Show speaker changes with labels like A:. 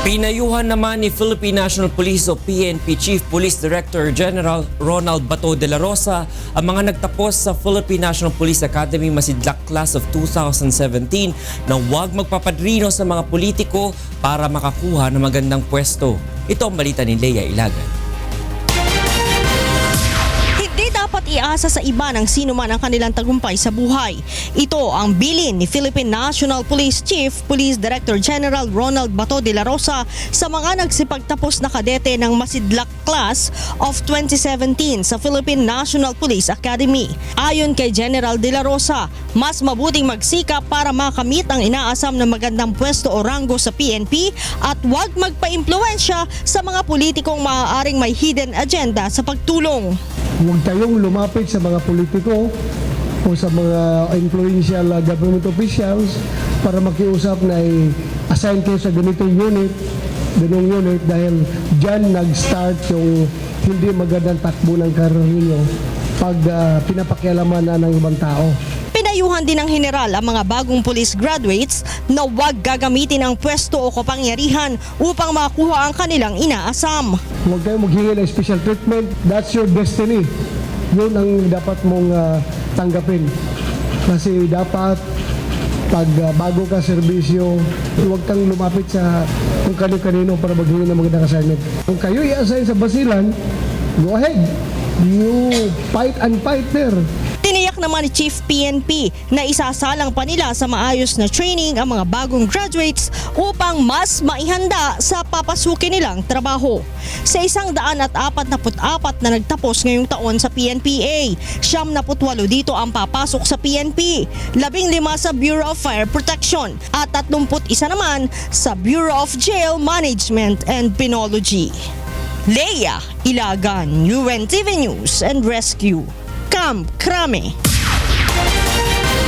A: Pinayuhan naman ni Philippine National Police o PNP Chief Police Director General Ronald Bato de la Rosa ang mga nagtapos sa Philippine National Police Academy Masidlak Class of 2017 na huwag magpapadrino sa mga politiko para makakuha ng magandang pwesto. Ito ang balita ni Leia Ilagan.
B: Hindi dapat iasa sa iba ng sino man ang kanilang tagumpay sa buhay. Ito ang bilin ni Philippine National Police Chief Police Director General Ronald Bato de la Rosa sa mga nagsipagtapos na kadete ng Masidlak Class of 2017 sa Philippine National Police Academy. Ayon kay General de la Rosa, mas mabuting magsikap para makamit ang inaasam na magandang pwesto o ranggo sa PNP at huwag magpa-impluwensya sa mga politikong maaaring may hidden agenda sa pagtulong.
C: Huwag tayong lumapit sa mga politiko o sa mga influential government officials para makiusap na i-assign kayo sa ganitong unit dahil dyan nag-start yung hindi magandang takbo ng karir ninyo pag pinapakialaman na ng ibang tao.
B: Pinayuhan din ng general ang mga bagong police graduates na huwag gagamitin ang pwesto o kapangyarihan upang makuha ang kanilang inaasam.
C: Huwag kayong maghingi ng special treatment. That's your destiny. Yun ang dapat mong tanggapin. Kasi dapat pag bago ka serbisyo, huwag kang lumapit sa kung kanino para maghingi ng magandang assignment. Kung kayo i-assign sa basilan, go ahead. You fight and fight there.
B: Tiniyak naman ni Chief PNP na isasalang pa nila sa maayos na training ang mga bagong graduates upang mas maihanda sa papasukin nilang trabaho. Sa 144 na nagtapos ngayong taon sa PNPA, 78 dito ang papasok sa PNP, 15 sa Bureau of Fire Protection at 31 naman sa Bureau of Jail Management and Penology. Leia Ilagan, UNTV News and Rescue, Camp Crame.